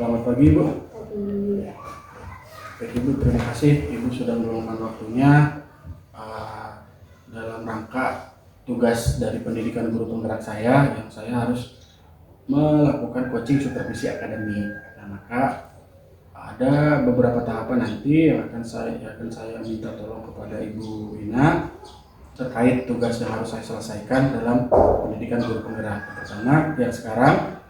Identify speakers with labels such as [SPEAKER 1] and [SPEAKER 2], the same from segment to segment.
[SPEAKER 1] Selamat pagi Ibu.
[SPEAKER 2] Pagi.
[SPEAKER 1] Baik Ibu, terima kasih Ibu sudah meluangkan waktunya dalam rangka tugas dari pendidikan guru penggerak saya yang saya harus melakukan coaching supervisi akademik. Nah, maka ada beberapa tahapan nanti yang akan saya minta tolong kepada Ibu Wina terkait tugas yang harus saya selesaikan dalam pendidikan guru penggerak. Pertama, yang sekarang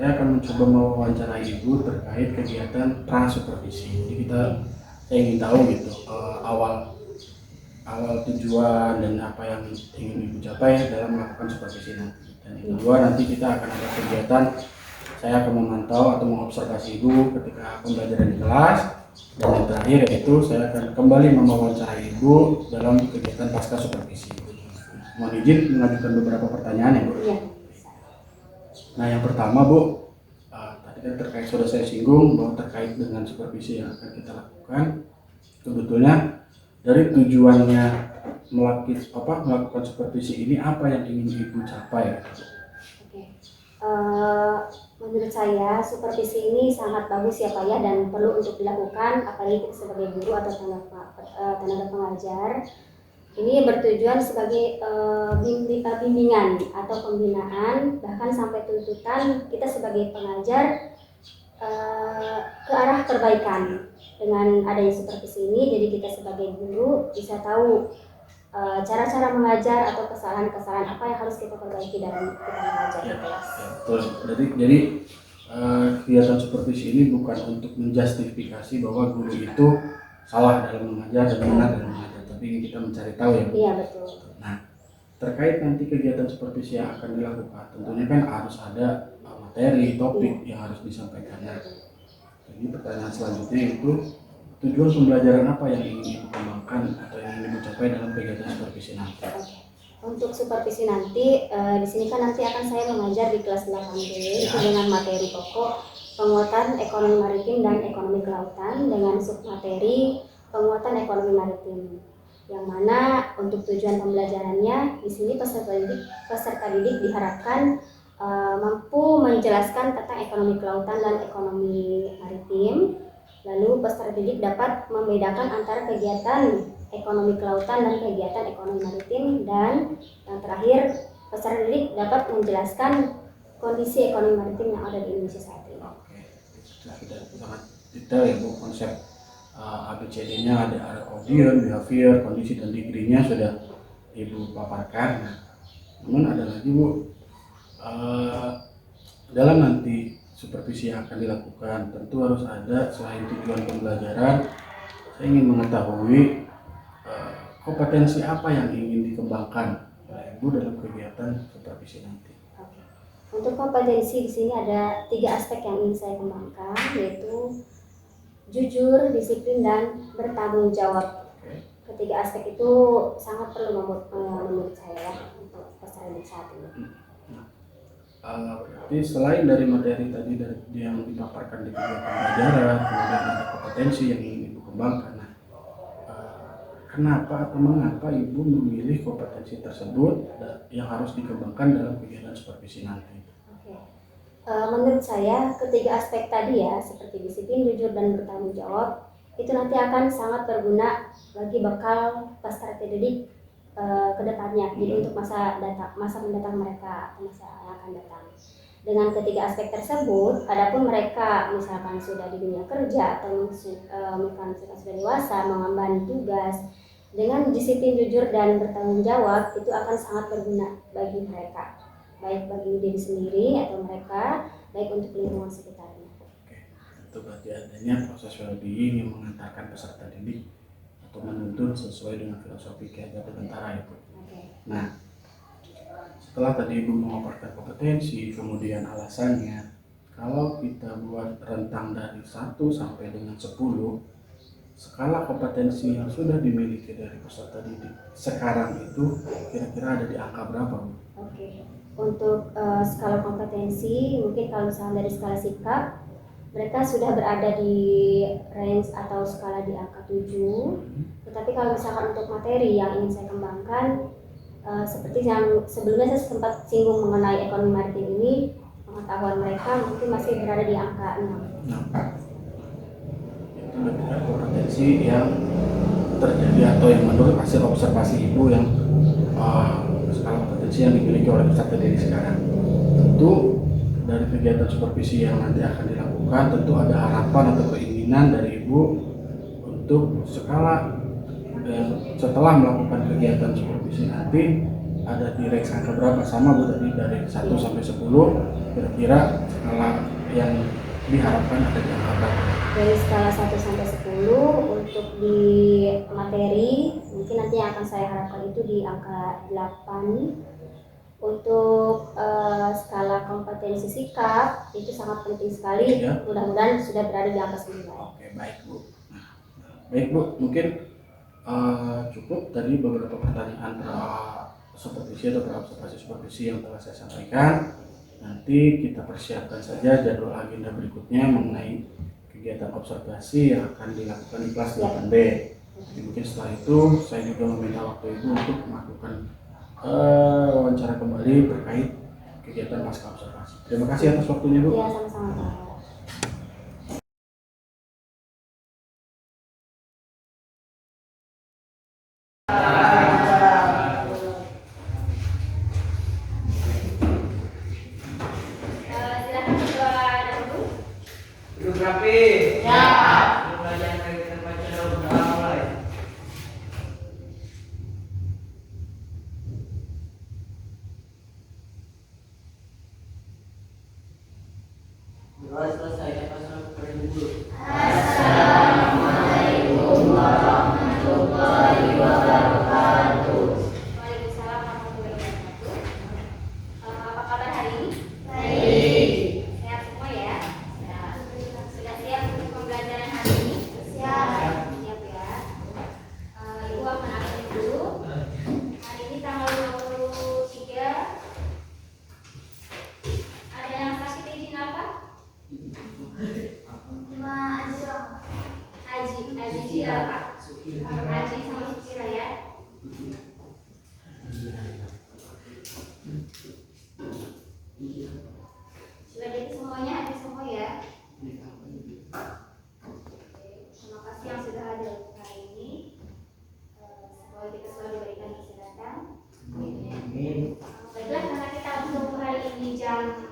[SPEAKER 1] saya akan mencoba mewawancarai Ibu terkait kegiatan pra-supervisi. Jadi saya ingin tahu gitu awal tujuan dan apa yang ingin Ibu capai dalam melakukan supervisi nanti. Dan yang kedua, nanti kita akan ada kegiatan saya akan memantau atau mengobservasi Ibu ketika pembelajaran di kelas. Dan yang terakhir yaitu saya akan kembali mewawancarai Ibu dalam kegiatan pasca supervisi. Mohon izin mengajukan beberapa pertanyaan ya Bu.
[SPEAKER 2] Iya.
[SPEAKER 1] Nah, yang pertama Bu, tadi kan terkait sudah saya singgung bahwa terkait dengan supervisi yang akan kita lakukan, sebetulnya dari tujuannya melakukan supervisi ini apa yang ingin Ibu capai?
[SPEAKER 2] Oke. Menurut saya supervisi ini sangat bagus ya Pak ya, dan perlu untuk dilakukan apalagi kita sebagai guru atau tenaga pengajar. Ini bertujuan sebagai bimbingan atau pembinaan, bahkan sampai tuntutan kita sebagai pengajar ke arah perbaikan. Dengan adanya supervisi ini, jadi kita sebagai guru bisa tahu cara-cara mengajar atau kesalahan-kesalahan apa yang harus kita perbaiki dalam kita mengajar di kelas.
[SPEAKER 1] Betul. Jadi kegiatan supervisi ini bukan untuk menjustifikasi bahwa guru itu salah dalam mengajar dan benar dalam mengajar, tapi kita mencari tahu ya.
[SPEAKER 2] Iya betul.
[SPEAKER 1] Nah, terkait nanti kegiatan supervisi yang akan dilakukan, tentunya kan harus ada materi, topik yang harus disampaikan. Jadi pertanyaan selanjutnya itu tujuan pembelajaran apa yang ingin Ibu kembangkan atau yang ingin Ibu capai dalam kegiatan supervisi nanti?
[SPEAKER 2] Untuk supervisi nanti, di sini kan nanti akan saya mengajar di kelas 8B itu dengan materi pokok penguatan ekonomi maritim dan ekonomi kelautan dengan submateri penguatan ekonomi maritim. Yang mana untuk tujuan pembelajarannya di sini peserta didik diharapkan mampu menjelaskan tentang ekonomi kelautan dan ekonomi maritim. Lalu peserta didik dapat membedakan antara kegiatan ekonomi kelautan dan kegiatan ekonomi maritim, dan yang terakhir peserta didik dapat menjelaskan kondisi ekonomi maritim yang ada di Indonesia saat ini.
[SPEAKER 1] Oke, sudah sangat detail ya Bu, konsep ABCD-nya ada audience, behavior, kondisi dan degree-nya sudah Ibu paparkan. Nah, namun ada lagi Bu, dalam nanti supervisi yang akan dilakukan tentu harus ada, selain tujuan pembelajaran, saya ingin mengetahui kompetensi apa yang ingin dikembangkan oleh Ibu dalam kegiatan supervisi nanti.
[SPEAKER 2] Oke. Untuk kompetensi di sini ada 3 aspek yang ingin saya kembangkan, yaitu jujur, disiplin, dan bertanggung jawab. Ketiga aspek itu sangat perlu menurut saya untuk peserta didik saat ini.
[SPEAKER 1] Berarti selain dari materi tadi yang dipaparkan di kegiatan pembelajaran, kemudian ada kompetensi yang ingin Ibu kembangkan. Nah, kenapa atau mengapa Ibu memilih kompetensi tersebut yang harus dikembangkan dalam kegiatan supervisi nanti?
[SPEAKER 2] Oke. Menurut saya ketiga aspek tadi ya, seperti disiplin, jujur, dan bertanggung jawab, itu nanti akan sangat berguna bagi bekal peserta didik ke depannya. Jadi untuk masa mendatang mereka atau masa yang akan datang. Dengan ketiga aspek tersebut, adapun mereka misalkan sudah di dunia kerja atau misalkan sudah dewasa mengemban tugas, dengan disiplin, jujur, dan bertanggung jawab itu akan sangat berguna bagi mereka, baik bagi diri sendiri atau mereka, baik untuk lingkungan sekitarnya.
[SPEAKER 1] Oke, itu berarti adanya proses well-being yang mengantarkan peserta didik atau menuntun sesuai dengan filosofi kegiatan tentara itu. Nah, setelah tadi Ibu memaparkan kompetensi, kemudian alasannya, kalau kita buat rentang dari 1 sampai dengan 10, skala kompetensi yang sudah dimiliki dari peserta didik sekarang itu kira-kira ada di angka berapa Bu?
[SPEAKER 2] Oke. Untuk skala kompetensi, mungkin kalau misalnya dari skala sikap, mereka sudah berada di range atau skala di angka 7. Tetapi kalau misalkan untuk materi yang ingin saya kembangkan, seperti yang sebelumnya saya sempat singgung mengenai ekonomi maritim ini, pengetahuan mereka mungkin masih berada di angka 6.
[SPEAKER 1] Nah, itu lebih dari kompetensi yang terjadi atau yang menurut hasil observasi Ibu yang skala kompetensi yang dimiliki oleh peserta didik sekarang. Tentu dari kegiatan supervisi yang nanti akan dilakukan, tentu ada harapan atau keinginan dari Ibu untuk setelah melakukan kegiatan supervisi nanti ada di range angka berapa, sama Bu tadi dari 1 sampai 10, kira-kira skala yang diharapkan ada di angka berapa?
[SPEAKER 2] Dari skala 1 sampai 10 untuk di materi mungkin nanti yang akan saya harapkan itu di angka 8. Untuk skala kompetensi sikap itu sangat penting sekali,
[SPEAKER 1] Ya.
[SPEAKER 2] mudah-mudahan sudah berada di angka 9.
[SPEAKER 1] Oke, baik Bu. Baik Bu, mungkin cukup tadi beberapa pertanyaan supervisi atau observasi supervisi yang telah saya sampaikan. Nanti kita persiapkan saja jadwal agenda berikutnya mengenai kegiatan observasi yang akan dilakukan di kelas 8B. Jadi mungkin setelah itu saya juga meminta waktu Ibu untuk melakukan wawancara kembali terkait kegiatan pasca observasi. Terima kasih atas waktunya Bu.
[SPEAKER 2] Ya, sama-sama Pak. Silakan Ketua Dahulu.
[SPEAKER 3] Duduk rapi. Ya. Belajar dari tempat cenderung mulai. Doa selesai, ya pasal kepada dulu.
[SPEAKER 2] Waalaikumsalam warahmatullahi wabarakatuh. Apa kabar hari ini? Baik. Sehat semua ya? Sehat. Sudah siap untuk pembelajaran hari ini? Siap. Siap ya. Ibu akan absen dulu. Hari ini tanggal 23. Ada yang sakit izin apa? Haji apa? Haji sama Sukira ya. Sudah jadi semuanya, hadir semua ya. Terima kasih yang sudah hadir hari ini. Semoga kita selalu diberikan kesehatan. Baiklah, karena kita untuk hari ini jam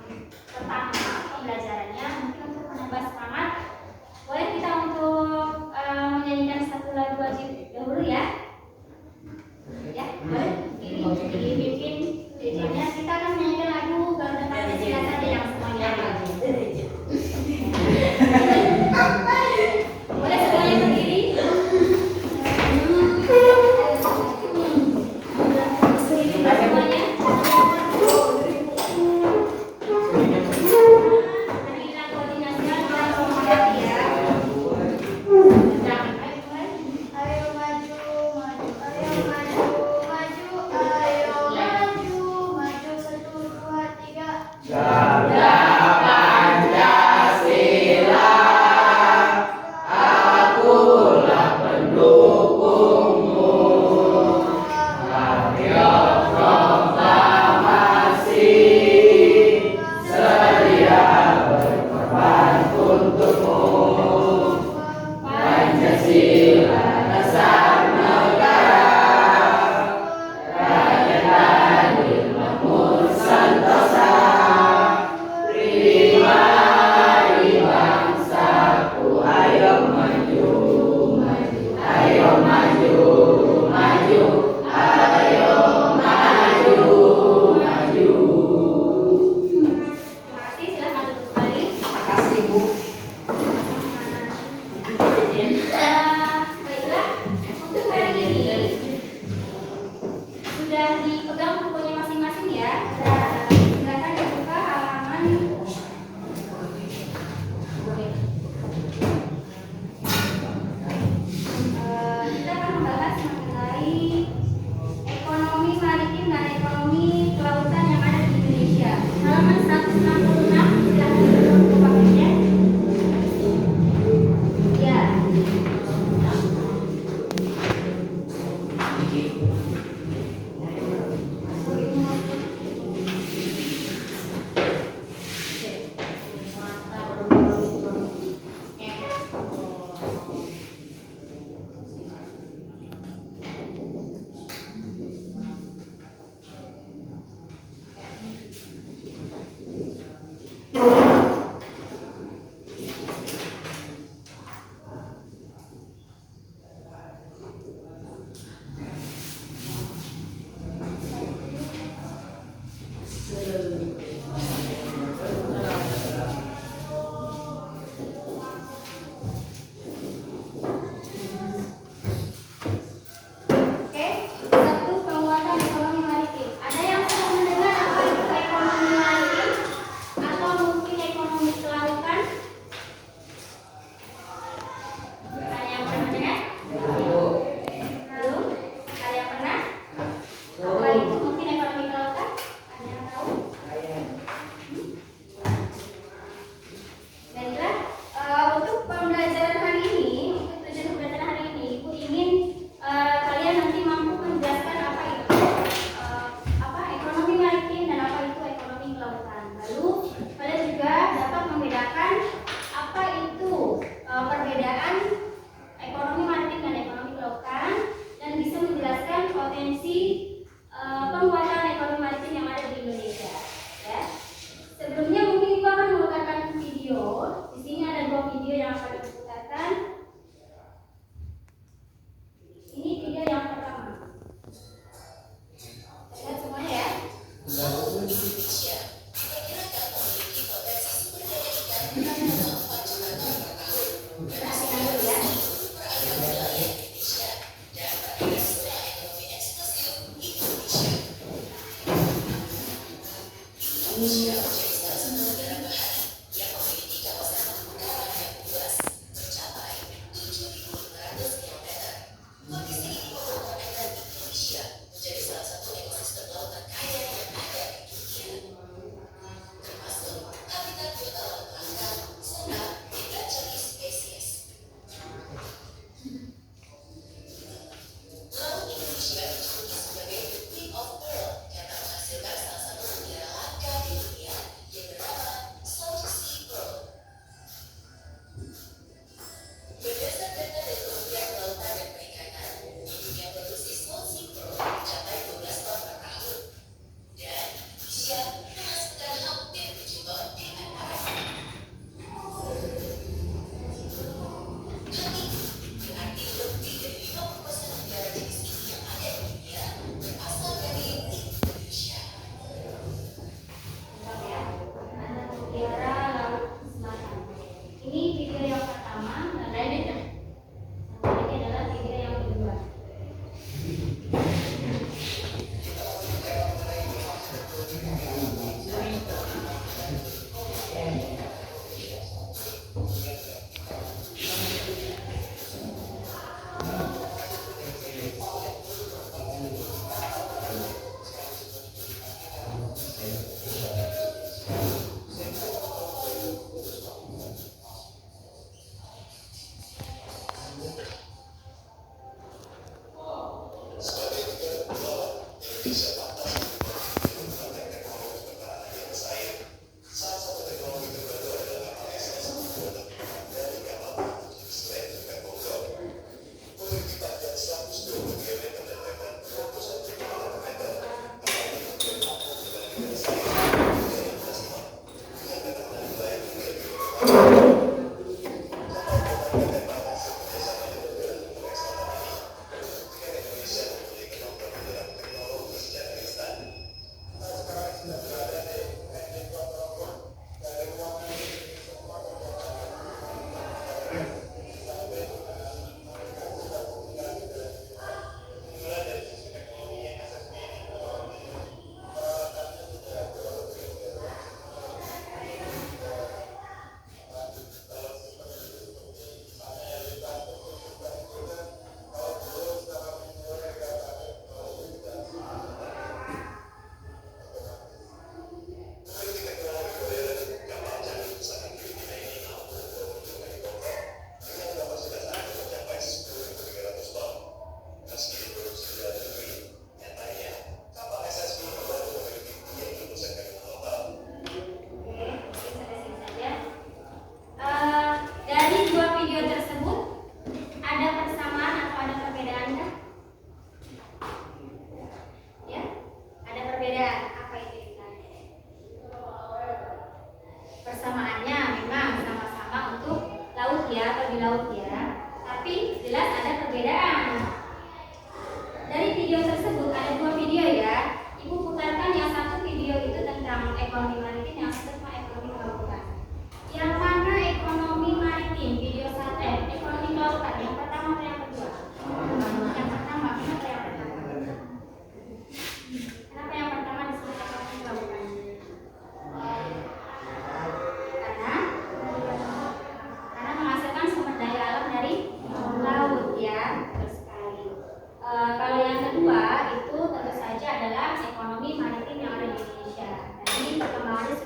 [SPEAKER 2] pertama pembelajarannya, mungkin untuk menambah semangat, boleh kita untuk menyanyikan satu lagu wajib dahulu ya. Ya, boleh. Ini dibikin DJ-nya, kita akan menyanyikan lagu Garuda Pancasila saja yang semuanya. Boleh semuanya berdiri. Semuanya. Hari ini koordinasinya dalam semangat ya. Ayo maju, maju, ayo maju, maju, ayo maju, maju 1, 2, 3.
[SPEAKER 3] Garuda Pancasila, akulah pendukungmu. Ayo proklamasi, sedia berkorban untukmu. Pancasila dasar negara, rakyat adil makmur sentosa. Mari bangsaku, ayo maju, maju, ayo maju, maju, ayo maju, maju.
[SPEAKER 2] Terima kasih, silakan duduk kembali.
[SPEAKER 3] Kasih Bu.
[SPEAKER 2] Baiklah, untuk hari ini sudah dipegang bukunya masing-masing ya. Silakan dibuka halaman. Kita akan membahas mengenai ekonomi maritim dan ekonomi kelautan yang ada di Indonesia. Halaman 166, silakan dibuka bukunya. Ya. Oke, satu penguatan ekonomi maritim. Ada yang pernah mendengar apa itu ekonomi maritim atau mungkin ekonomi kelautan? Ada yang pernah dengar? Belum? Ada yang pernah? Apa itu mungkin ekonomi kelautan? Ada yang tahu? Baiklah, untuk pembelajaran hari ini, untuk tujuan pembelajaran hari ini, Ibu ingin kalian nanti mampu menjelaskan apa itu ekonomi maritim dan apa itu ekonomi kelautan. Lalu kalian juga dapat membedakan apa itu perbedaan ekonomi maritim dan ekonomi kelautan dan bisa menjelaskan potensi penguatan ekonomi maritim yang ada di Indonesia. Ya. Sebelumnya mungkin Ibu akan memutarkan video. Di sini ada 2 video yang akan diputarkan. Ini video yang pertama. Lihat semuanya ya. Perhatikan dulu ya. Ini video yang pertama, dan lainnya ya. Ini adalah video yang kedua.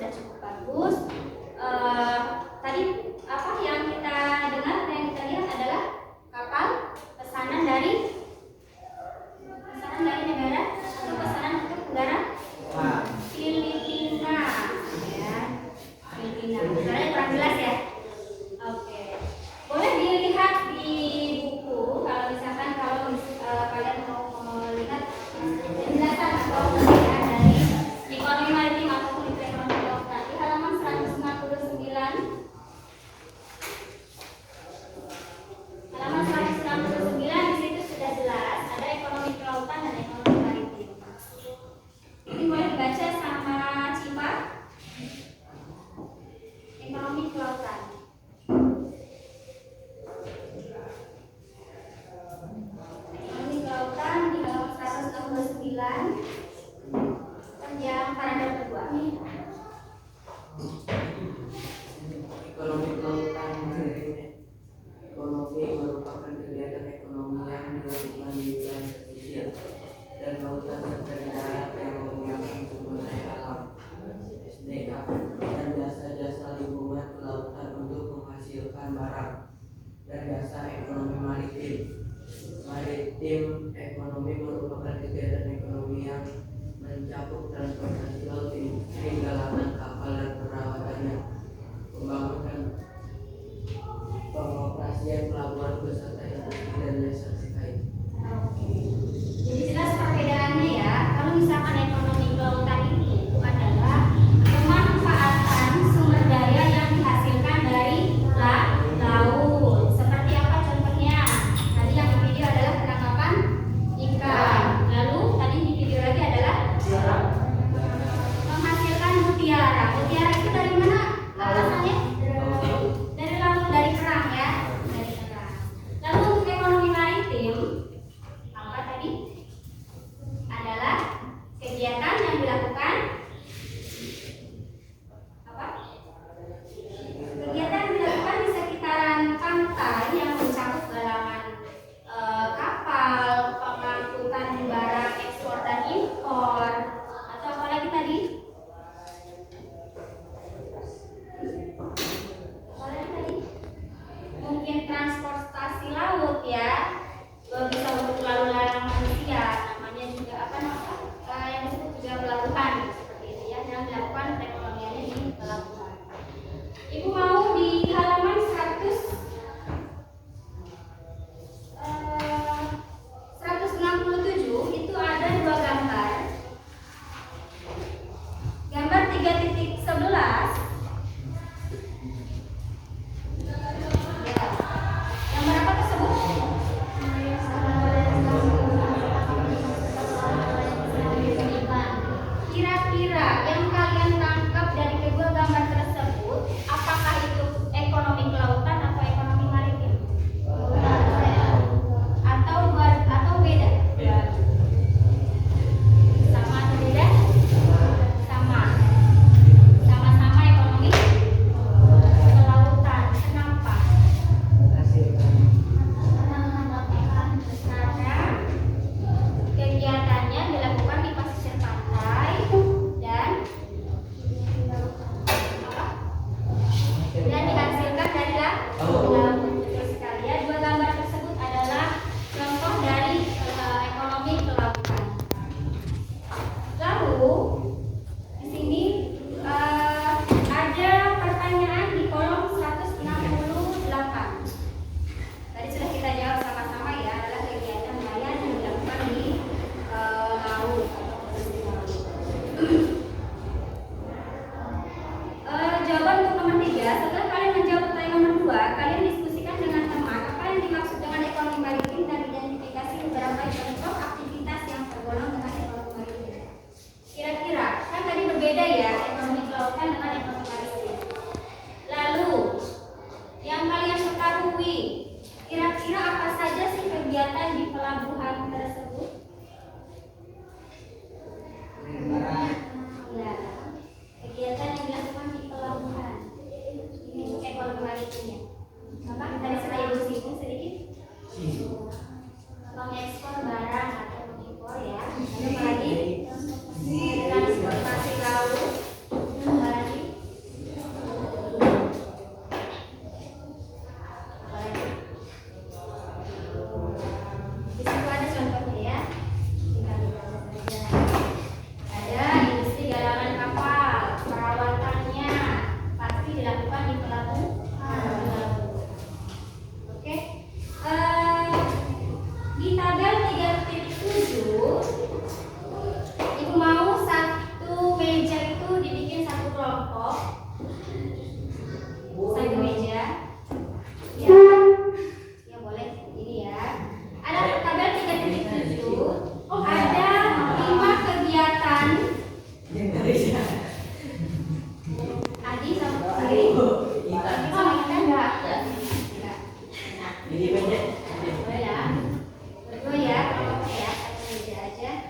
[SPEAKER 2] sudah cukup bagus. Tadi apa yang kita dengar, yang kita lihat adalah kapal pesanan dari negara atau pesanan untuk negara Filipina, ya. Filipina. Soalnya kurang jelas ya. Oke. Boleh dilihat di buku kalau misalkan kalian mau melihat penjelasan atau penelitian dari ekonomi maritim ataupun ekonomi lautan di halaman 159. Halaman 169 di situ sudah jelas ada ekonomi kelautan dan ekonomi maritim. Ini boleh dibaca sama Cipa. Ekonomi kelautan. Ekonomi kelautan di halaman 169. Panjang paragraf kedua.
[SPEAKER 3] Ekonomi kelautan. Ekonomi merupakan kegiatan ekonomi yang dilakukan di wilayah pesisir dan lautan serta di darat yang menggunakan sumber daya alam (SDA) dan jasa-jasa lingkungan kelautan untuk menghasilkan barang, dan jasa ekonomi maritim. Maritim ekonomi merupakan kegiatan ekonomi yang mencakup transportasi laut, industri, galangan kapal dan perawatannya, pembangunan pengoperasian pelabuhan beserta industri dan jasa terkait.
[SPEAKER 2] Jadi jelas perbedaannya ya. Kalau misalkan ekonomi kelautan itu adalah pemanfaatan sumber daya yang dihasilkan dari laut. Seperti apa contohnya? Tadi yang di video adalah penangkapan ikan. Lalu tadi di video lagi adalah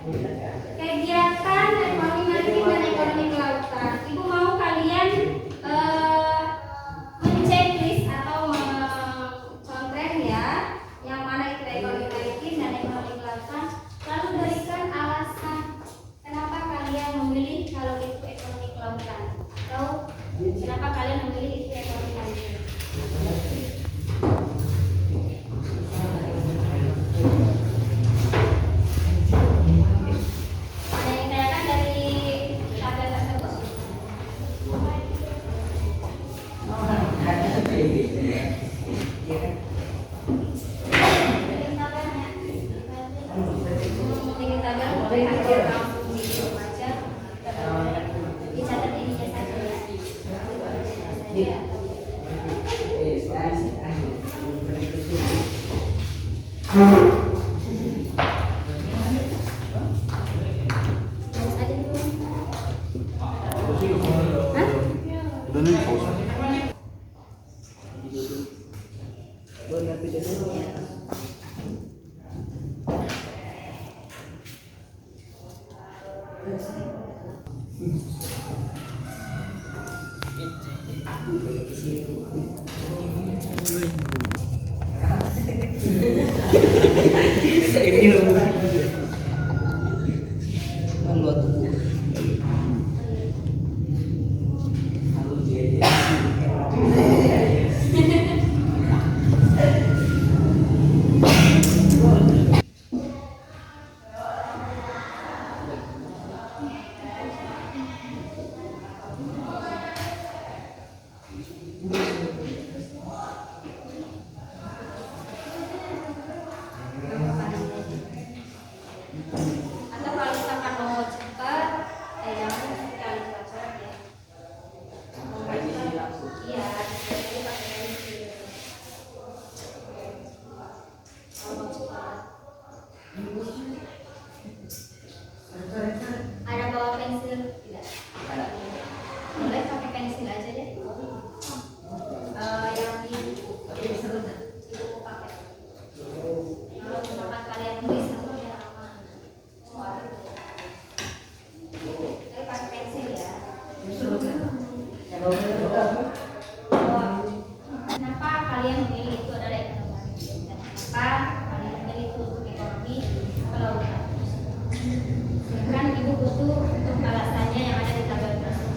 [SPEAKER 2] Kegiatan ekonomi maritim dan ekonomi kelautan. Ibu mau kalian menceklis atau mencontreng ya, yang mana itu ekonomi maritim dan ekonomi kelautan. Lalu berikan alasan kenapa kalian memilih kalau itu ekonomi kelautan, atau kenapa kalian memilih itu ekonomi maritim. Atau kalau misalkan mau cepat, jangan sekali cepat ya. Iya, jadi pakai pensil. Kalau mau cepat. Ada bawa pensil tidak? Boleh pakai pensil aja deh. Yang di buku pakai. Kalau misalkan kalian tulis atau biar aman. Tapi pakai pensil ya. Kenapa kalian memilih itu adalah ekonomi? Kenapa kalian memilih itu untuk ekonomi kelautan? Kan ibu butuh untuk alasannya yang ada di tabel tersebut.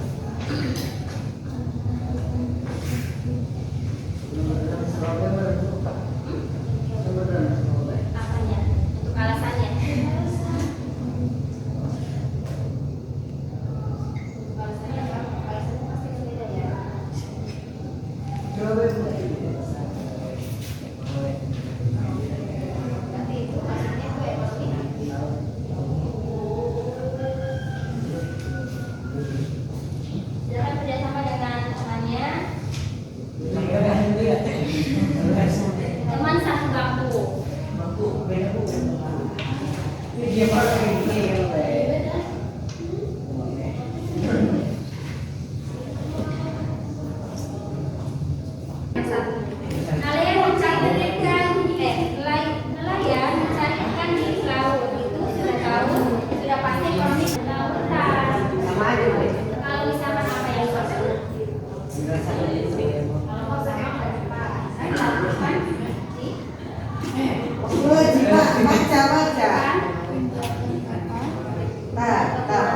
[SPEAKER 2] Apanya? Untuk alasannya. Alasannya apa? Alasannya pasti berbeda ya. Berarti itu alasannya itu ekonomi. Silakan kerjasama dengan temannya. Teman satu bangku. Kalian mencari nelayan mencari ikan di laut itu sudah tahu, sudah pasti ekonomi kelautan. Kalau misalkan apa yang sama? Kalau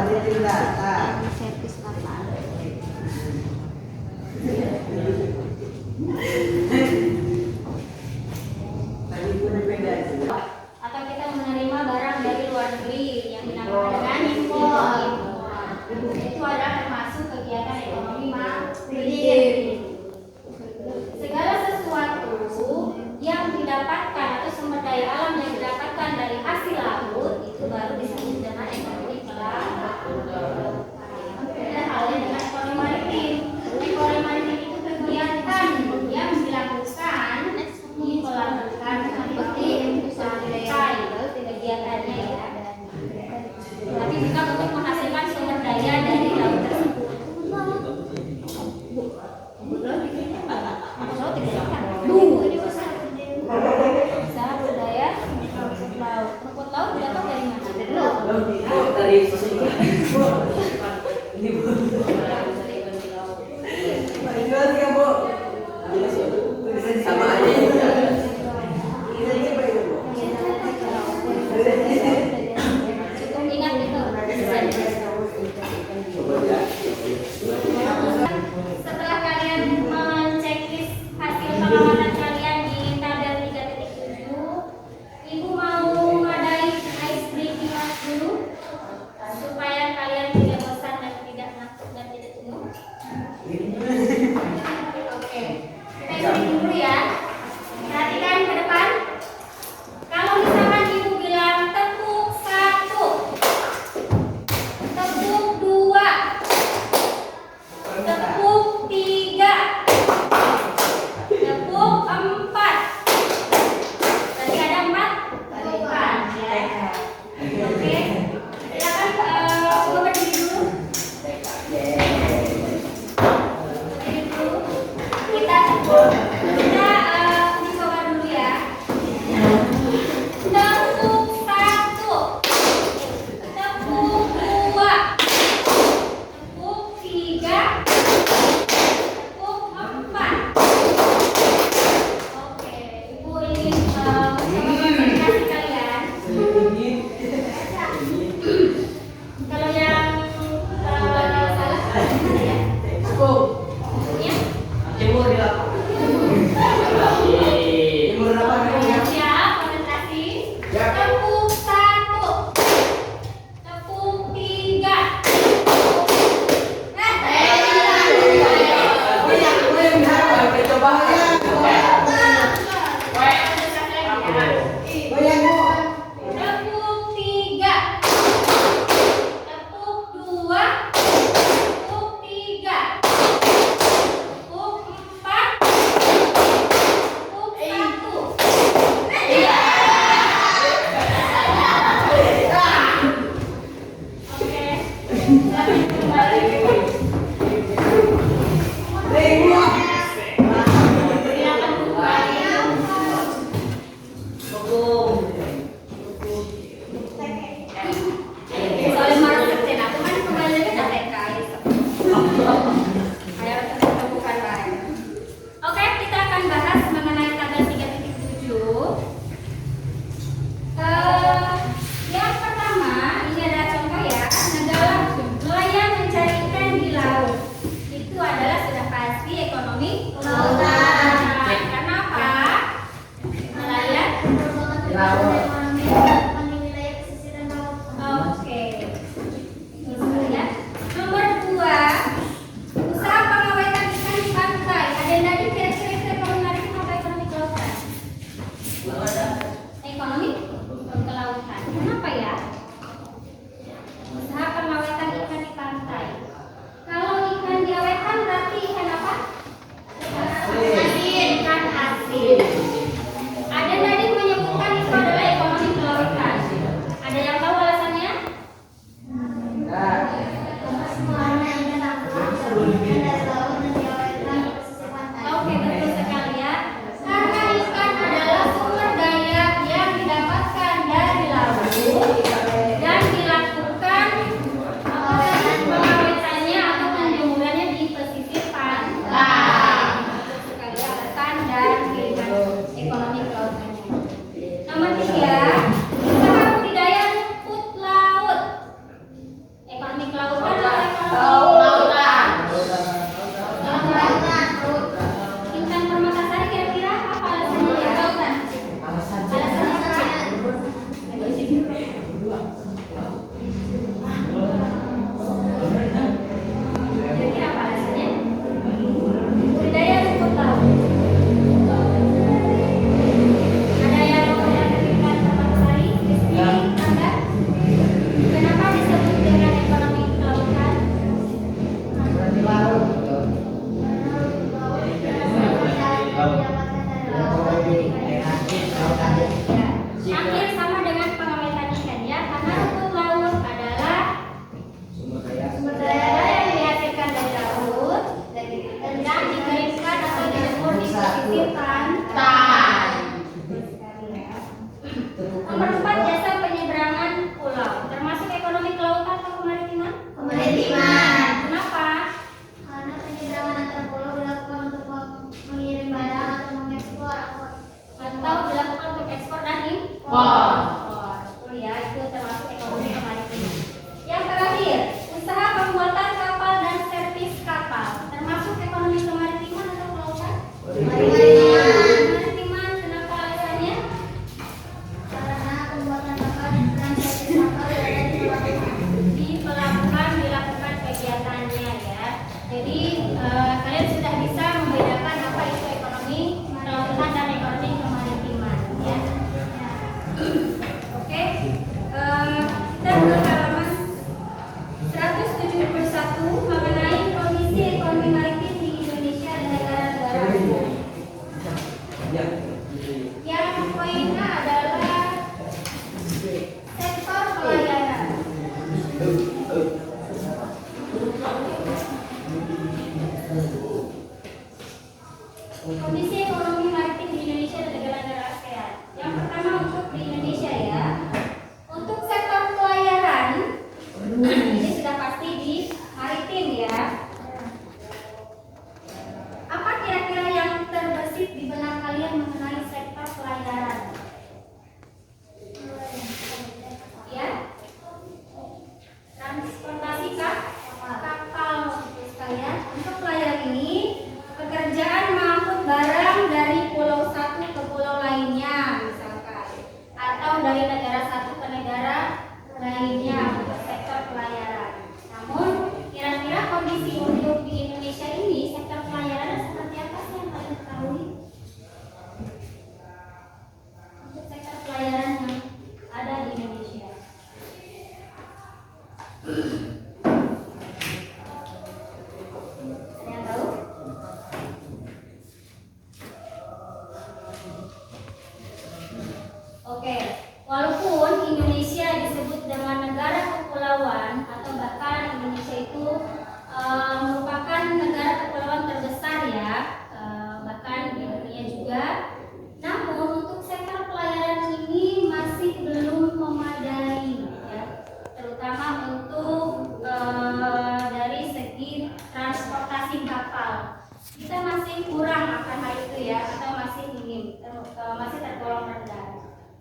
[SPEAKER 2] sama berapa? Kan? Servis kapal. Atau kita menerima barang dari luar negeri yang dinamakan dengan impor. Itu adalah termasuk kegiatan ekonomi maritim. Segala sesuatu yang didapatkan atau sumber daya alam yang didapatkan dari hasil laut itu baru disebut dengan ekonomi kelautan. Ada halnya dengan ekonomi maritim. Ekonomi maritim itu kegiatan yang dilakukan seperti sampai kegiatannya ya. Tapi juga untuk menghasilkan sumber daya dari laut tersebut. Bisa budaya rumput laut. Rumput laut didapat dari mana?
[SPEAKER 3] dari sosok Bu. Ini Bu. Jual ya Bu. Sama aja.
[SPEAKER 2] Ingat itu. Setelah kalian menceklis hasil pengamatan kalian di tabel 3.7, Ibu mau ngadain ice breaking dulu supaya kalian tidak bosan dan tidak ngantuk dan tidak jenuh. Oke, kita isi dulu ya. Perhatikan ke depan. Kalau misalkan Ibu bilang tepuk 1, tepuk 2, tepuk 3, tepuk 4. Tadi ada 4, ada 4 ya. Oke. Silakan coba berdiri dulu. Berdiri dulu. Kita dicoba dulu ya. Tepuk 1, tepuk 2, tepuk 3, tepuk 4. Oke, Ibu ingin konsentrasi kalian. Kalau yang salah mana ya? Ya?
[SPEAKER 3] Timur di lapangan. Timur lapangan.
[SPEAKER 2] Siap, konsentrasi. Tepuk 1, tepuk 3. Tepuk 3, tepuk 2, tepuk 3, tepuk 4, tepuk 1. Oke, lanjut kembali. Silakan kembali. Soalnya marah kerjaan aku kan kembali lagi ke TK. Ayo kita bukan lain. Oke, kita akan bahas mengenai tabel 3.7. Yang pertama, ini adalah contoh ya. Nelayan mencari ikan di laut. Itu adalah sudah pasti ekonomi lautan. Kenapa? Nelayan
[SPEAKER 3] Di laut.
[SPEAKER 2] Oke. Terus ya. Nomor 2, usaha pengawetan ikan di pantai. Ada yang tadi kira-kira kalau menarik apa ekonomi kelautan? Ekonomi kelautan. Kenapa ya? Usaha pengawetan ikan di pantai. Kalau ikan diawetan berarti ikan apa? Asin. Ikan asin. Ada tadi menyebutkan itu adalah ekonomi kelautan. Ada yang tahu alasannya? Oke, betul sekali ya. Karena ikan adalah sumber daya yang didapatkan dari laut dan dilakukan pengawetannya atau penjemurannya di pesisir pantai. Betul sekali alasan dan kehidupan ekonomi kelautannya. Nomor 3, usaha budidaya rumput laut. Ekonomi kelautan atau ekonomi lautan? Intan Permatasari kira-kira apa alasannya ya? Lautan. Alasannya apa? Kira-kira apa alasannya? Budidaya rumput laut. Ada yang mau menanyakan Intan Permatasari? Rizky, Anda? Kenapa disebut dengan ekonomi kelautan? Hampir sama dengan pengawetan ikan ya, karena rumput laut adalah sumber daya yang dihasilkan dari laut dan dikeringkan atau dijemur di pesisir pantai. Nomor 4, jasa penyeberangan pulau, termasuk ekonomi kelautan. Kemaritiman, kenapa alasannya? Karena pembuatan kapal dan transportasi kapal berada di pelabuhan dilakukan kegiatannya ya. Jadi kalian sudah bisa membedakan apa itu ekonomi kelautan dan ekonomi kemaritiman ya. Oke, kita ke halaman 171 mengenai kondisi ekonomi maritim di Indonesia dan negara-negara umum. Yang poinnya adalah sektor pelayaran. Kondisi ekonomi maritim di Indonesia dan negara-negara ASEAN. Yang pertama untuk di Indonesia ya. Untuk sektor pelayaran, ini sudah pasti di maritim ya. Apa kira-kira yang terbesit di benak kalian mengenai sektor pelayaran? Ya, transportasi kapal sekalian. Untuk pelayaran ini, pekerjaan mengangkut barang dari pulau satu ke pulau lainnya, misalkan, atau dari negara satu ke negara lainnya untuk sektor pelayaran. Namun, kira-kira kondisi untuk di Indonesia ini sektor pelayaran seperti apa sih yang kalian ketahui? Untuk sektor pelayaran yang ada di Indonesia. Ada yang tahu? Oke, walaupun Indonesia disebut dengan negara kepulauan atau bahkan Indonesia itu merupakan negara kepulauan terbesar ya, bahkan di dunia juga. Namun untuk sektor pelayaran ini masih belum memadai ya, terutama untuk dari segi transportasi kapal. Kita masih kurang akan hal itu ya, atau masih minim, masih tergolong rendah.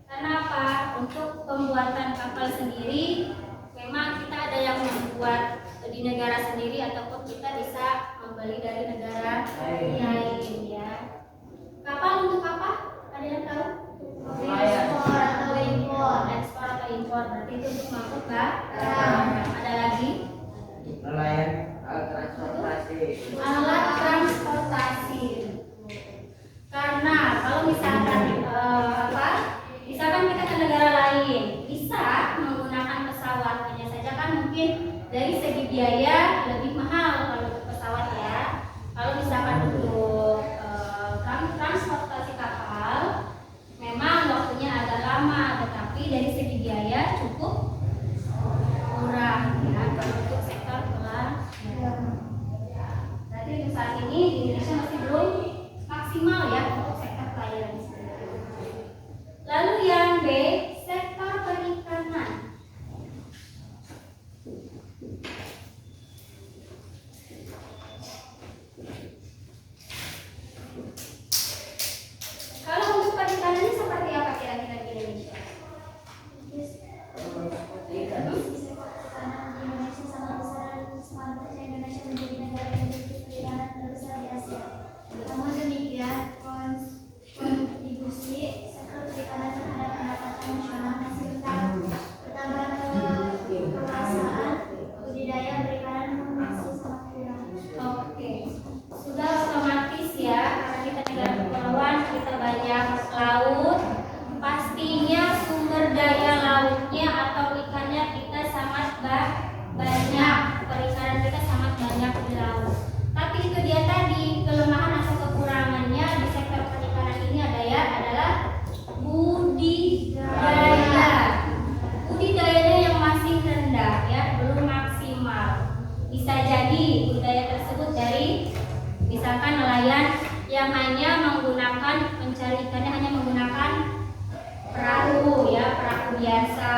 [SPEAKER 2] Kenapa? Untuk pembuatan kapal sendiri memang kita ada yang membuat di negara sendiri ataupun kita bisa membeli dari negara lain ya. Kapal untuk apa? Ada yang tahu? Ekspor atau impor. Ekspor atau impor berarti itu untuk mengangkut barang. Ada lagi?
[SPEAKER 3] Nelayan transportasi.
[SPEAKER 2] Alat transportasi. Karena kalau misalkan misalkan kita ke negara lain bisa menggunakan pesawat, hanya saja kan mungkin dari segi biaya lebih mahal kalau untuk pesawat ya. Kalau misalkan untuk transportasi kapal memang waktunya agak lama, tetapi dari segi biaya cukup murah ya kalau untuk sektor pelayaran. Berarti untuk saat ini di Indonesia masih belum maksimal ya untuk sektor pelayaran. Lalu yang B, sektor perikanan. Kalau untuk perikanan ini seperti apa kira-kira di Indonesia? Indonesia sangat besar, sepantasnya Indonesia menjadi negara yang memiliki perikanan terbesar di Asia. Namun demikian, kontribusi sektor perikanan terhadap pendapatan nasional masih rendah. Pertambahan kekuasaan budidaya perikanan pun masih sangat kurang. Oke, sudah otomatis ya, karena kita negara kepulauan, kita banyak laut, pastinya sumber daya lautnya atau ikannya kita sangat banyak, perikanan kita sangat banyak di laut. Tapi itu dia tadi kelemahan atau kekurangannya di sektor perikanan ini adalah budidaya. Budidayanya yang masih rendah ya, belum maksimal. Bisa jadi budidaya tersebut dari misalkan nelayan yang hanya menggunakan mencari ikannya hanya menggunakan perahu ya, perahu biasa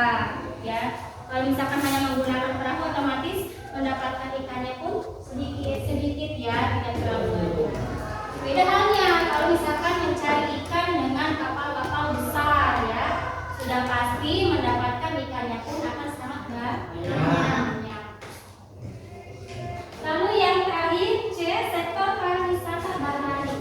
[SPEAKER 2] ya. Kalau misalkan hanya menggunakan perahu, otomatis mendapatkan ikannya pun sedikit ya, tidak terlalu banyak. Beda halnya kalau misalkan mencari ikan dengan kapal-kapal besar ya, sudah pasti mendapatkan ikannya pun akan sangat banyak. Lalu yang terakhir C, sektor pariwisata bahari.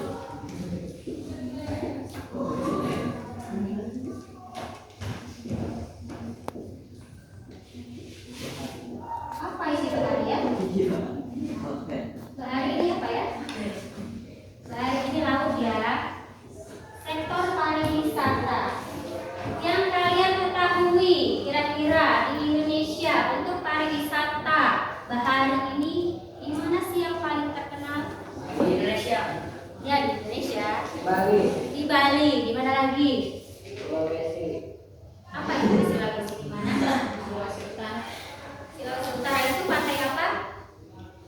[SPEAKER 4] pariwisata bahari ini di mana sih yang paling terkenal?
[SPEAKER 3] Di Indonesia.
[SPEAKER 4] Ya, di Indonesia.
[SPEAKER 3] Bali.
[SPEAKER 4] Di Bali. Di mana lagi?
[SPEAKER 3] Sulawesi.
[SPEAKER 4] Apa itu di Sulawesi? Di mana? Sulawesi Utara. Sulawesi Utara itu pantai apa?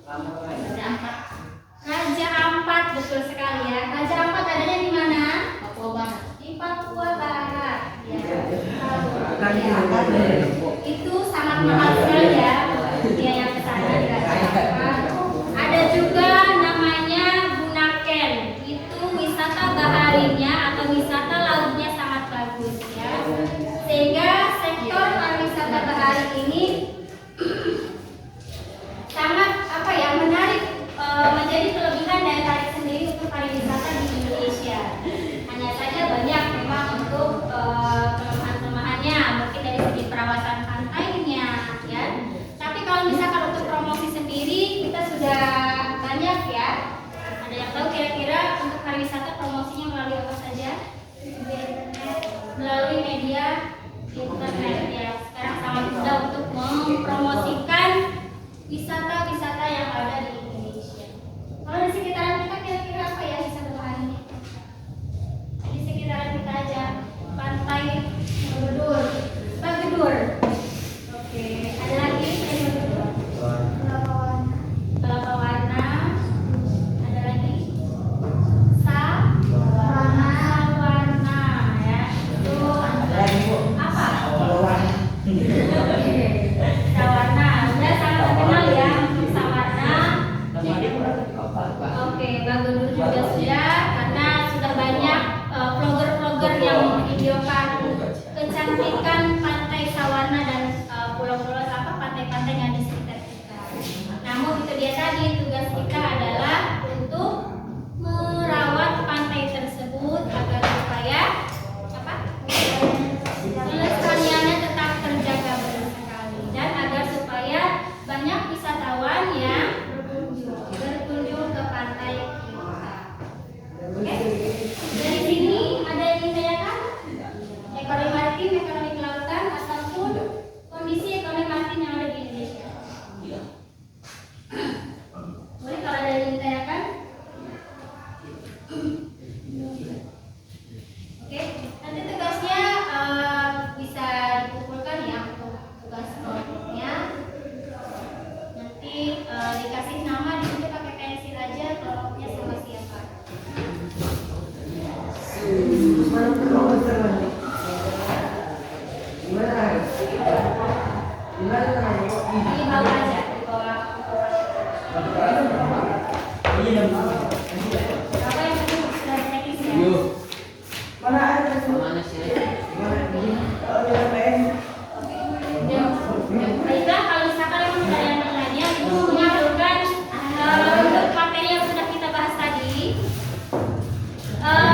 [SPEAKER 3] Lampung.
[SPEAKER 4] Raja Ampat. Raja Ampat, betul sekali ya. Raja Ampat adanya di mana? Papua Barat. Di Papua Barat. Ya. Ya. Itu sangat mahal sekali ya. Biaya ke sana di Raja Ampat. Ada juga namanya Bunaken. Itu wisata baharinya atau wisata lautnya sangat bagus ya. Sehingga sektor pariwisata bahari ini sangat menarik, menjadi kelebihan daya tarik sendiri untuk pariwisata di Indonesia. Hanya saja banyak memang untuk kelemahan-kelemahannya, mungkin dari segi perawatan pantainya ya. Tapi kalau misalkan untuk promosi sendiri kita sudah banyak ya. Ada yang tahu kira-kira untuk pariwisata promosinya melalui apa saja? Melalui media internet ya. Sekarang sangat mudah untuk mempromosikan wisata-wisata yang ada di Indonesia. Kalau di sekitaran kita kira-kira apa ya wisata bahari? Di sekitaran kita aja, pantai Borobudur, Bagedur. Oke, ada lagi selain Borobudur? Kelapa Warna. Ada lagi? Warna ya. Itu apa? Sawarna, udah sangat terkenal ya untuk Sawarna. Oke, Bagedur juga sudah, karena sudah banyak vlogger-vlogger yang memvideokan kecantikan pantai Sawarna dan pulau-pulau pantai-pantai yang ada di sekitar kita. Namun itu dia tadi, tugas kita adalah untuk merawat pantai tersebut agar supaya kelestariannya tetap terjaga benar sekali, dan agar supaya banyak wisatawan yang berkunjung ke pantai kita. Oke, dari sini ada yang ditanyakan? Ekonomi maritim, ekonomi kelautan, ataupun kondisi ekonomi maritim yang ada di Indonesia. Boleh kalau ada yang ditanyakan? Oke, nanti tugasnya bisa dikumpulkan ya untuk tugas kelompoknya. Nanti dikasih nama, di situ pakai pensil aja kelompoknya sama siapa. Di bawah aja, di bawah. Apa yang penting sudah teknis ya? Baiklah, kalau misalkan memang ada yang bertanya, itu menyalurkan untuk materi yang sudah kita bahas tadi.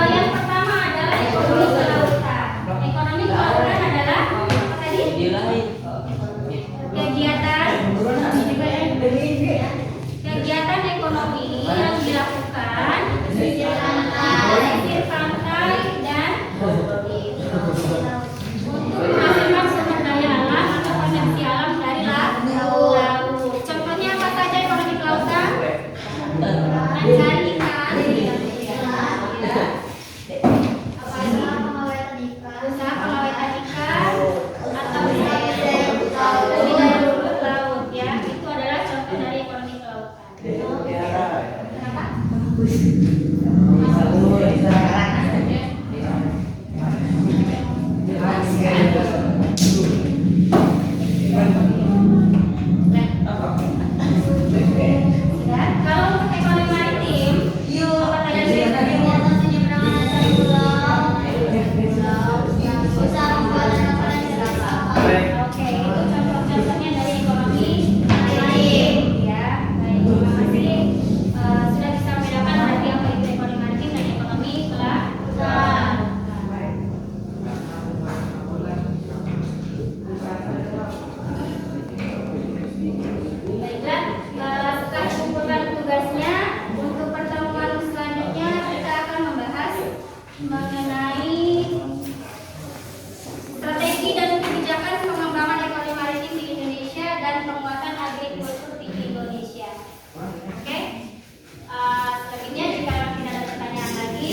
[SPEAKER 4] Yang pertama adalah ekonomi kelautan. Ekonomi kelautan adalah apa tadi? Kegiatan ekonomi yang dilakukan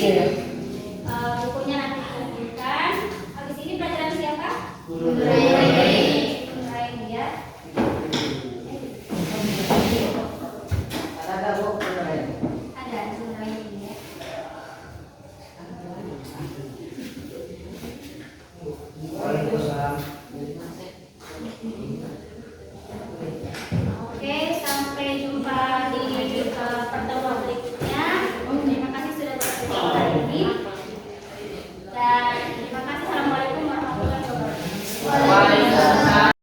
[SPEAKER 4] Bukunya nanti dikumpulkan. Habis ini pelajaran siapa? Guru ya.
[SPEAKER 3] Ada bu,
[SPEAKER 4] Ada Guru ya.
[SPEAKER 3] Waalaikumsalam.
[SPEAKER 4] Oke, sampai jumpa di pertemuan berikutnya. Terima kasih sudah bergabung hari ini. Dan terima kasih. Assalamualaikum warahmatullahi wabarakatuh.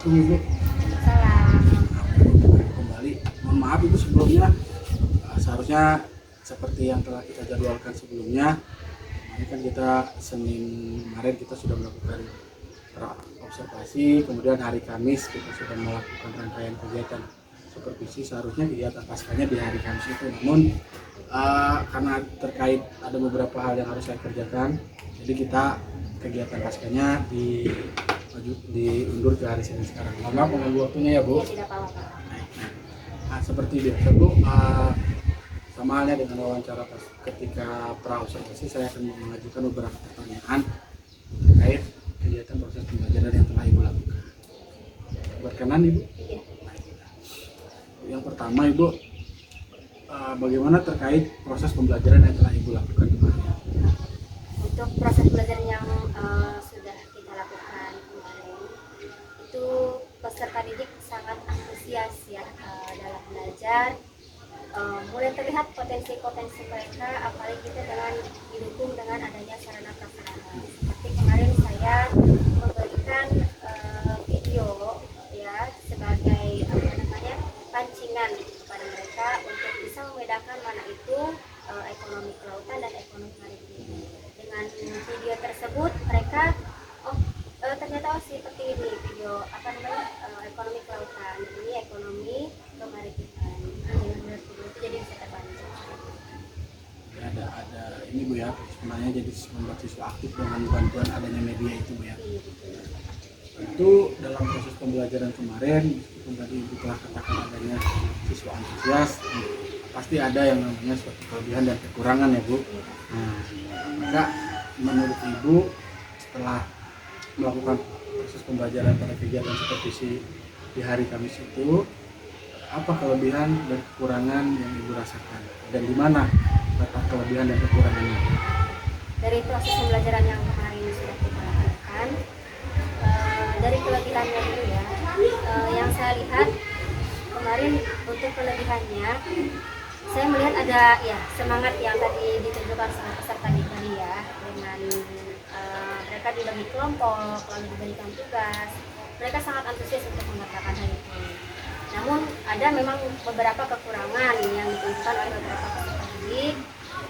[SPEAKER 1] Ibu
[SPEAKER 2] Salam.
[SPEAKER 1] kembali. Mohon maaf Ibu sebelumnya, seharusnya seperti yang telah kita jadwalkan sebelumnya. Ini kan kita Senin kemarin kita sudah melakukan observasi, kemudian hari Kamis kita sudah melakukan rangkaian kegiatan supervisi. Seharusnya kegiatan paskanya di hari Kamis itu, namun karena terkait ada beberapa hal yang harus saya kerjakan, jadi kita kegiatan paskanya diundur ke hari Senin sekarang. Mohon maaf mengganggu waktunya ya Bu.
[SPEAKER 2] Ya, tidak apa-apa.
[SPEAKER 1] Nah, seperti biasa Bu, sama halnya dengan wawancara ketika pra-observasi, saya akan mengajukan beberapa pertanyaan terkait kegiatan proses pembelajaran yang telah Ibu lakukan. Berkenan Ibu?
[SPEAKER 2] Iya.
[SPEAKER 1] Yang pertama Ibu, bagaimana terkait proses pembelajaran yang telah Ibu lakukan kemarin?
[SPEAKER 2] Untuk proses belajar yang sudah kita lakukan kemarin, itu peserta didik sangat antusias ya dalam belajar. Mulai terlihat potensi-potensi mereka, apalagi kita dengan didukung dengan adanya sarana prasarana. Seperti kemarin saya memberikan video ya sebagai pancingan kepada mereka untuk bisa membedakan mana itu ekonomi kelautan dan ekonomi maritim. Dengan video tersebut mereka ternyata seperti ini video ekonomi kelautan, ini ekonomi kemaritiman. Dengan video itu jadi bisa terbantu.
[SPEAKER 1] Ada ini Bu ya, sebenarnya jadi membuat siswa aktif dengan bantuan adanya media itu Bu ya.
[SPEAKER 2] Iya, betul.
[SPEAKER 1] Tentu dalam proses pembelajaran kemarin, meskipun tadi Ibu telah katakan adanya siswa antusias, pasti ada yang namanya suatu kelebihan dan kekurangan ya Bu. Nah, maka menurut Ibu setelah melakukan proses pembelajaran pada kegiatan supervisi di hari Kamis itu, apa kelebihan dan kekurangan yang Ibu rasakan dan di mana letak kelebihan dan kekurangannya?
[SPEAKER 2] Dari proses pembelajaran yang kemarin sudah kita lakukan, dari kelebihannya dulu ya, yang saya lihat kemarin untuk kelebihannya, saya melihat ada ya semangat yang tadi ditunjukkan sama peserta didik tadi ya, dengan mereka dibagi kelompok lalu diberikan tugas, mereka sangat antusias untuk mengerjakan hal itu. Namun ada memang beberapa kekurangan yang ditunjukkan oleh beberapa peserta didik.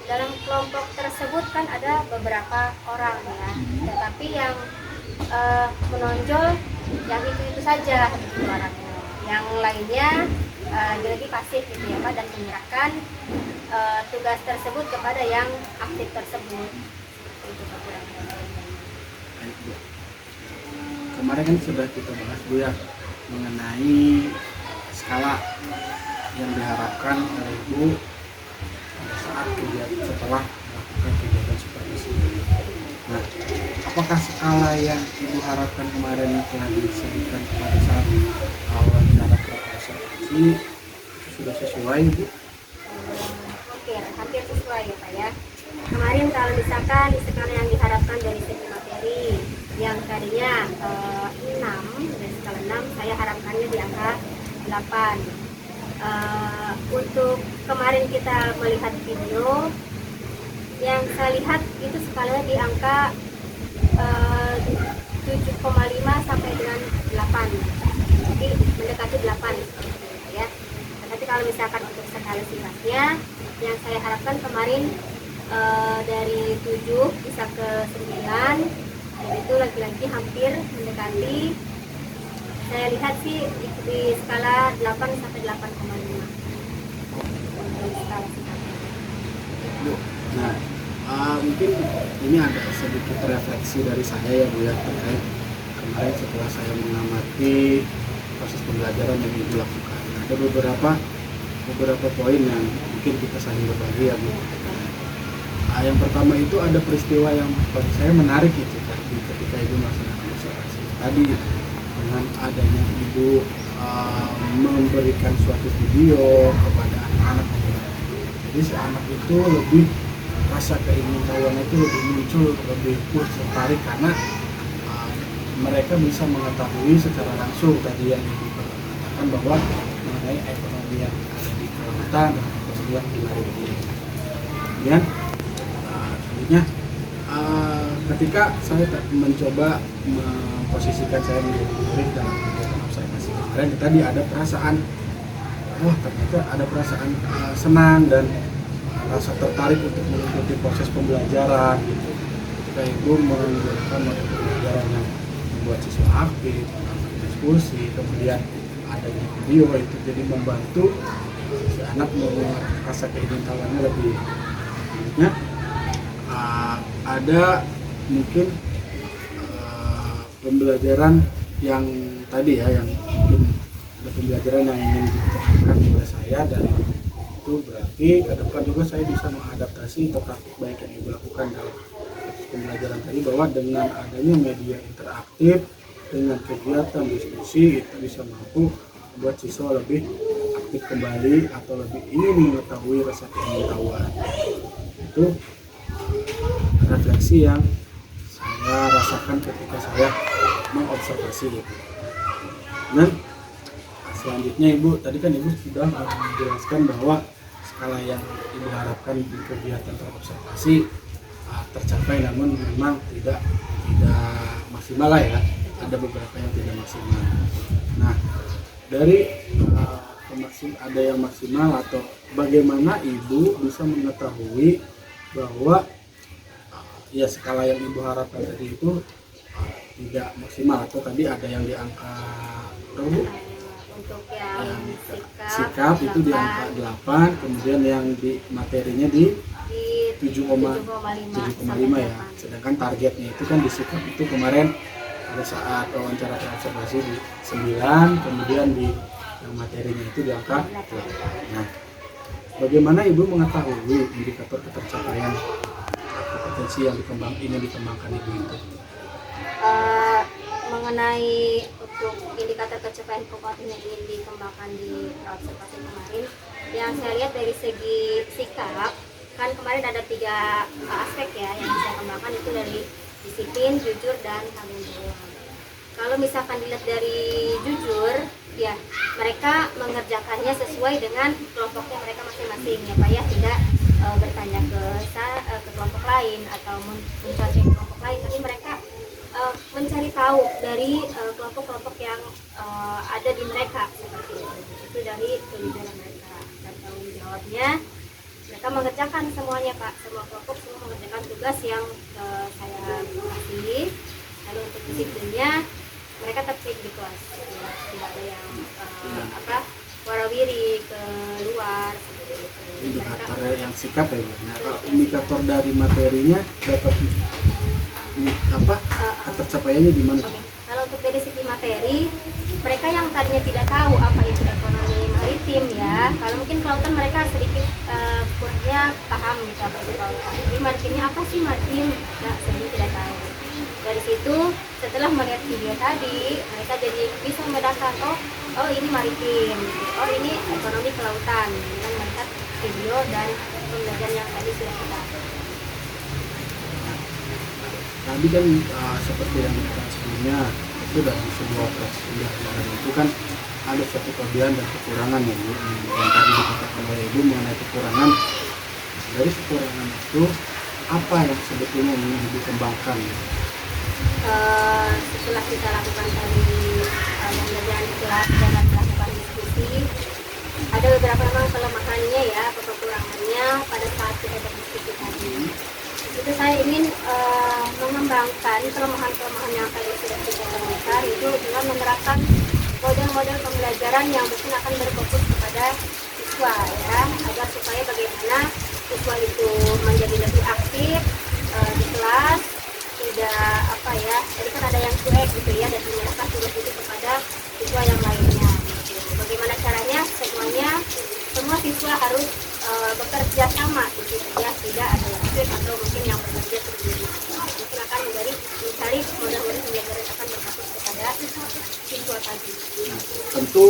[SPEAKER 2] Dalam kelompok tersebut kan ada beberapa orang ya, tetapi yang menonjol yang itu saja gitu orangnya. Yang lainnya lagi pasif gitu ya Pak, dan menyerahkan tugas tersebut kepada yang aktif tersebut. Itu kekurangan.
[SPEAKER 1] Baik, Bu. Kemarin kan sudah kita bahas Bu ya mengenai skala yang diharapkan oleh Ibu pada saat kegiatan setelah melakukan kegiatan supervisi. Nah, apakah skala yang Ibu harapkan kemarin telah disebutkan pada saat wawancara pra-observasi itu sudah sesuai Bu?
[SPEAKER 2] Oke, hampir sesuai ya Pak ya. Kemarin kalau misalkan di skala yang diharapkan dari segi materi yang tadinya 6, dari skala 6 saya harapkannya di angka 8. Untuk kemarin kita melihat video yang saya lihat itu skalanya di angka 7,5 sampai dengan 8, jadi mendekati 8 ya. Tapi kalau misalkan untuk skala sifatnya yang saya harapkan kemarin dari 7 bisa ke 9, dan itu lagi-lagi hampir mendekati. Saya lihat sih di skala 8 sampai 8,5 untuk skala sifatnya.
[SPEAKER 1] Nah, mungkin ini ada sedikit refleksi dari saya ya Bu ya, terkait kemarin setelah saya mengamati proses pembelajaran yang Ibu lakukan. Ada beberapa poin yang mungkin kita saling berbagi ya Bu. Yang pertama itu ada peristiwa yang bagi saya menarik itu tadi ketika Ibu melaksanakan observasi tadi, dengan adanya Ibu memberikan suatu video kepada anak-anak. Jadi si anak itu lebih rasa keingintahuannya itu lebih muncul, lebih tertarik karena mereka bisa mengetahui secara langsung tadi yang Ibu katakan bahwa mengenai ekonomi yang ada di kelautan dan ekonomi yang di maritim. Kemudian selanjutnya ketika saya mencoba memposisikan saya menjadi murid dalam kegiatan observasi kemarin, tadi ada perasaan ternyata ada perasaan senang dan rasa tertarik untuk mengikuti proses pembelajaran gitu. Ketika Ibu menggunakan metode pembelajaran yang membuat siswa aktif, diskusi, kemudian adanya video itu jadi membantu si anak merasa keingintahuannya lebih. Selanjutnya ada mungkin pembelajaran yang tadi ya, yang mungkin ada pembelajaran yang ingin diterapkan oleh saya, dan itu berarti ke depan juga saya bisa mengadaptasi tetap baik yang Ibu lakukan dalam pembelajaran tadi, bahwa dengan adanya media interaktif dengan kegiatan diskusi itu bisa mampu membuat siswa lebih aktif kembali atau lebih ingin mengetahui rasa keingintahuan. Itu refleksi yang saya rasakan ketika saya mengobservasi itu. Dan selanjutnya Ibu, tadi kan Ibu sudah menjelaskan bahwa skala yang Ibu harapkan di kegiatan terobservasi tercapai, namun memang tidak maksimal lah ya, ada beberapa yang tidak maksimal. Nah, dari ada yang maksimal atau bagaimana Ibu bisa mengetahui bahwa ya skala yang Ibu harapkan tadi itu tidak maksimal, atau tadi ada yang di angka berapa?
[SPEAKER 2] Untuk yang
[SPEAKER 1] sikap itu di angka 8, kemudian yang di materinya di 7,5 ya. Sedangkan targetnya itu kan di sikap itu kemarin pada saat wawancara observasi di 9, kemudian di yang materinya itu di angka 8. Nah, bagaimana Ibu mengetahui indikator ketercapaian kompetensi yang ingin dikembangkan Ibu itu?
[SPEAKER 2] Mengenai untuk indikator pencapaian kompetensi yang ingin dikembangkan di observasi kemarin, yang saya lihat dari segi sikap, kan kemarin ada 3 aspek ya yang bisa dikembangkan, itu dari disiplin, jujur, dan tanggung jawab. Kalau misalkan dilihat dari jujur, ya mereka mengerjakannya sesuai dengan kelompoknya mereka masing-masing ya Pak ya, tidak bertanya ke kelompok lain atau mencontoh kelompok lain, tapi mereka mencari tahu dari kelompok-kelompok yang ada di mereka, seperti itu dari kejujuran mereka. Dan tanggung jawabnya, mereka mengerjakan semuanya Pak, semua kelompok semua mengerjakan tugas yang saya kasih. Lalu untuk disiplinnya, mereka tertib di kelas, tidak ada yang warawiri keluar seperti itu.
[SPEAKER 1] Indikator yang sikap ya. Nah, kalau indikator dari materinya dapat tercapaiannya di mana?
[SPEAKER 2] Okay. Kalau untuk dari segi materi, mereka yang tadinya tidak tahu apa itu ekonomi maritim ya, kalau mungkin kelautan mereka sedikit kurangnya paham gitu apa itu kelautan. Jadi maritimnya apa sih maritim? Nah, sedikit tidak tahu. Dari situ setelah melihat video tadi, mereka jadi bisa membedakan oh ini maritim, oh ini ekonomi kelautan dengan melihat video dan pembelajaran yang tadi sudah kita.
[SPEAKER 1] Tadi kan seperti yang kita sebelumnya itu dari sebuah operasi pembelajaran itu kan ada suatu kelebihan dan kekurangan ya Bu. Yang tadi dikatakan oleh Ibu mengenai kekurangan, dari kekurangan itu apa yang sebetulnya ingin Ibu kembangkan?
[SPEAKER 2] Setelah kita lakukan tadi pembelajaran di kelas dan melakukan diskusi, ada beberapa memang kelemahannya ya, kekurangannya pada saat kita berdiskusi tadi. Itu saya ingin mengembangkan kelemahan-kelemahan yang tadi sudah kita temukan, itu dengan menerapkan model-model pembelajaran yang mungkin akan berfokus kepada siswa ya, agar supaya bagaimana siswa itu menjadi lebih aktif, bekerja sama gitu ya, tidak ada yang strict atau mungkin yang bekerja sendiri. Mungkin akan mencari model-model pembelajaran yang akan berbasis kepada siswa tadi.
[SPEAKER 1] Nah, tentu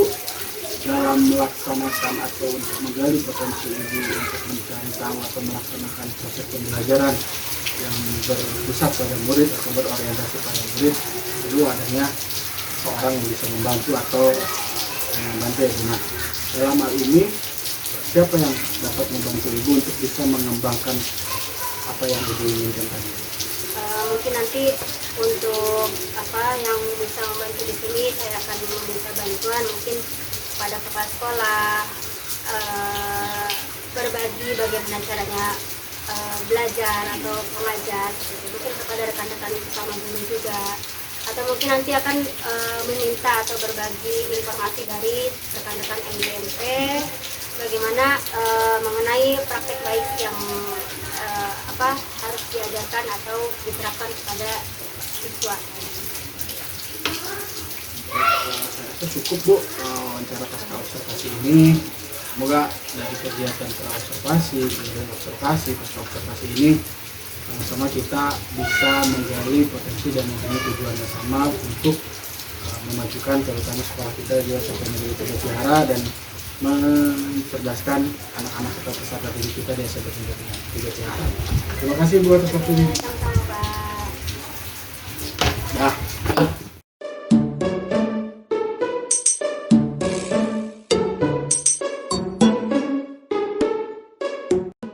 [SPEAKER 1] dalam melaksanakan atau untuk menggali potensi ibu untuk mencari tahu atau melaksanakan proses pembelajaran yang berpusat pada murid atau berorientasi pada murid, perlu adanya seorang yang bisa membantu atau membantu ya Bu. Nah, dalam hal ini siapa yang dapat membantu ibu untuk bisa mengembangkan apa yang ibu inginkan tadi?
[SPEAKER 2] Mungkin nanti untuk apa yang bisa membantu di sini saya akan meminta bantuan mungkin pada kepala sekolah, berbagi bagaimana caranya belajar atau mengajar gitu. Mungkin kepada rekan-rekan bersama guru juga, atau mungkin nanti akan meminta atau berbagi informasi dari rekan-rekan NJMP bagaimana mengenai praktek baik yang harus diajarkan atau diterapkan kepada siswa.
[SPEAKER 1] Saya rasa cukup Bu wawancara pasca observasi ini. Semoga dari kegiatan praobservasi, kemudian observasi, pasca observasi ini sama-sama kita bisa menggali potensi dan mempunyai tujuan yang sama untuk memajukan terutama sekolah kita juga sampai menjadi tiga tiara dan mencerdaskan anak-anak atau peserta didik kita di SMP Tiga Tiara. Terima kasih Bu atas waktunya.